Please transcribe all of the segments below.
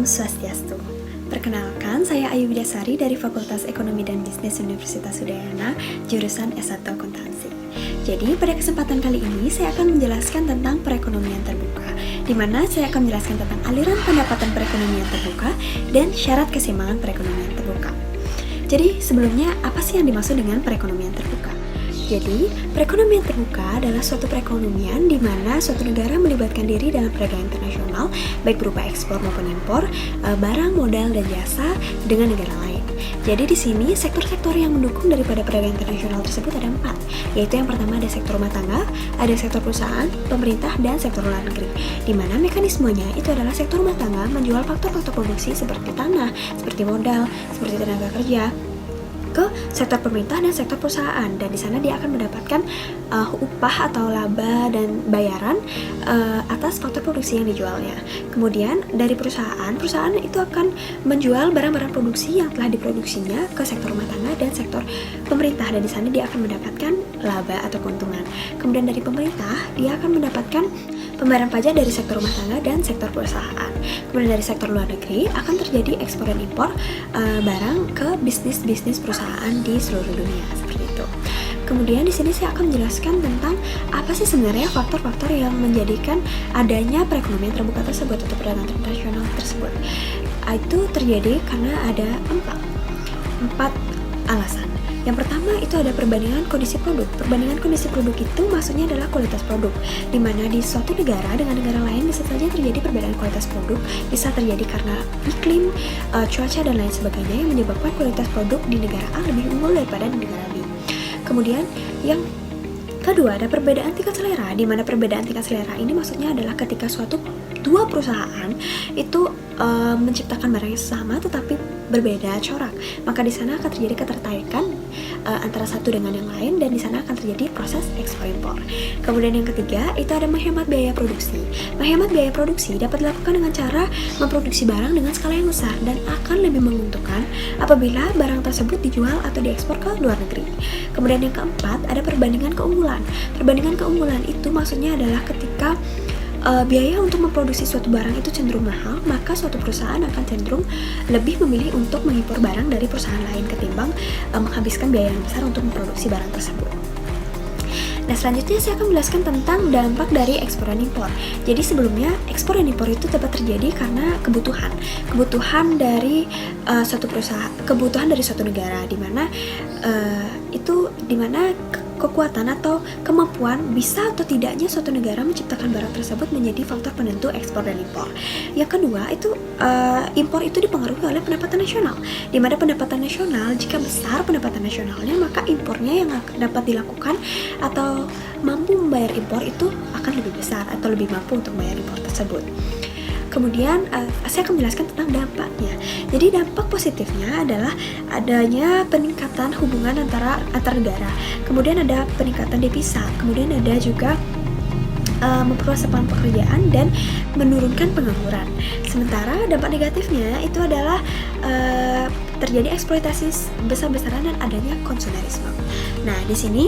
Om Swastiastu. Perkenalkan, saya Ayu Widyasari dari Fakultas Ekonomi dan Bisnis Universitas Udayana, jurusan S1 Akuntansi. Jadi, pada kesempatan kali ini saya akan menjelaskan tentang perekonomian terbuka, di mana saya akan menjelaskan tentang aliran pendapatan perekonomian terbuka dan syarat keseimbangan perekonomian terbuka. Jadi, sebelumnya apa sih yang dimaksud dengan perekonomian terbuka? Jadi, perekonomian terbuka adalah suatu perekonomian di mana suatu negara melibatkan diri dalam perdagangan internasional, baik berupa ekspor maupun impor, barang, modal, dan jasa dengan negara lain. Jadi di sini sektor-sektor yang mendukung daripada perdagangan internasional tersebut ada 4, yaitu yang pertama ada sektor rumah tangga, ada sektor perusahaan, pemerintah, dan sektor luar negeri. Di mana mekanismenya itu adalah sektor rumah tangga menjual faktor-faktor produksi seperti tanah, seperti modal, seperti tenaga kerja, ke sektor pemerintah dan sektor perusahaan, dan di sana dia akan mendapatkan upah atau laba dan bayaran atas faktor produksi yang dijualnya. Kemudian dari perusahaan itu akan menjual barang-barang produksi yang telah diproduksinya ke sektor rumah tangga dan sektor pemerintah, dan di sana dia akan mendapatkan laba atau keuntungan. Kemudian dari pemerintah dia akan mendapatkan pembayaran pajak dari sektor rumah tangga dan sektor perusahaan. Kemudian dari sektor luar negeri akan terjadi ekspor dan impor barang ke bisnis-bisnis perusahaan di seluruh dunia, seperti itu. Kemudian di sini saya akan menjelaskan tentang apa sih sebenarnya faktor-faktor yang menjadikan adanya perekonomian terbuka tersebut atau perdagangan internasional tersebut. Itu terjadi karena ada empat alasan. Yang pertama itu ada perbandingan kondisi produk. Perbandingan kondisi produk itu maksudnya adalah kualitas produk, di mana di suatu negara dengan negara lain bisa saja terjadi perbedaan kualitas produk, bisa terjadi karena iklim, cuaca, dan lain sebagainya yang menyebabkan kualitas produk di negara A lebih unggul daripada di negara B. Kemudian yang kedua ada perbedaan tingkat selera, di mana perbedaan tingkat selera ini maksudnya adalah ketika dua perusahaan itu menciptakan barang yang sama tetapi berbeda corak, maka di sana akan terjadi ketertarikan antara satu dengan yang lain, dan di sana akan terjadi proses ekspor impor. Kemudian yang ketiga itu ada menghemat biaya produksi. Menghemat biaya produksi dapat dilakukan dengan cara memproduksi barang dengan skala yang besar dan akan lebih menguntungkan apabila barang tersebut dijual atau diekspor ke luar negeri. Kemudian yang keempat ada perbandingan keunggulan. Perbandingan keunggulan itu maksudnya adalah ketika biaya untuk memproduksi suatu barang itu cenderung mahal, maka suatu perusahaan akan cenderung lebih memilih untuk mengimpor barang dari perusahaan lain ketimbang menghabiskan biaya yang besar untuk memproduksi barang tersebut. Nah, selanjutnya saya akan menjelaskan tentang dampak dari ekspor dan impor. Jadi sebelumnya ekspor dan impor itu dapat terjadi karena kebutuhan dari suatu perusahaan, kebutuhan dari suatu negara, di mana kekuatan atau kemampuan bisa atau tidaknya suatu negara menciptakan barang tersebut menjadi faktor penentu ekspor dan impor. Yang kedua itu impor itu dipengaruhi oleh pendapatan nasional, di mana pendapatan nasional jika besar pendapatan nasionalnya, maka impornya yang dapat dilakukan atau mampu membayar impor itu akan lebih besar atau lebih mampu untuk membayar impor tersebut. Kemudian saya akan menjelaskan tentang dampaknya. Jadi dampak positifnya adalah adanya peningkatan hubungan antar negara. Kemudian ada peningkatan devisa. Kemudian ada juga memperluas lapangan pekerjaan dan menurunkan pengangguran. Sementara dampak negatifnya itu adalah terjadi eksploitasi besar-besaran dan adanya konsumerisme. Nah, di sini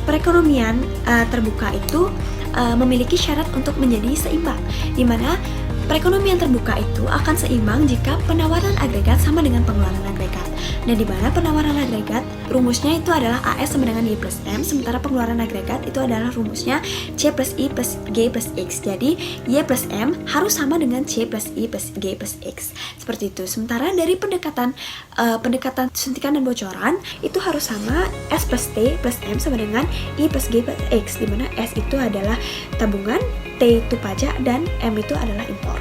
perekonomian terbuka itu memiliki syarat untuk menjadi seimbang, di mana perekonomian terbuka itu akan seimbang jika penawaran agregat sama dengan pengeluaran agregat. Nah, di mana penawaran agregat rumusnya itu adalah AS sama dengan Y plus M, sementara pengeluaran agregat itu adalah rumusnya C plus I plus G plus X. Jadi Y plus M harus sama dengan C plus I plus G plus X. Seperti itu. Sementara dari pendekatan suntikan dan bocoran itu harus sama S plus T plus M sama dengan I plus G plus X, di mana S itu adalah tabungan, T itu pajak, dan M itu adalah impor.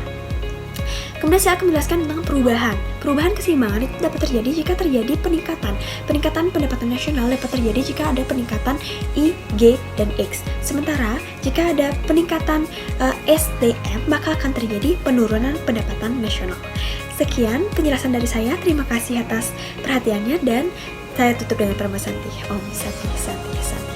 Kemudian saya akan menjelaskan tentang perubahan keseimbangan itu dapat terjadi jika terjadi peningkatan pendapatan nasional dapat terjadi jika ada peningkatan I, G, dan X. Sementara jika ada peningkatan STM, maka akan terjadi penurunan pendapatan nasional. Sekian penjelasan dari saya. Terima kasih atas perhatiannya, dan saya tutup dengan Paramasanti. Om Santi Santi Santi.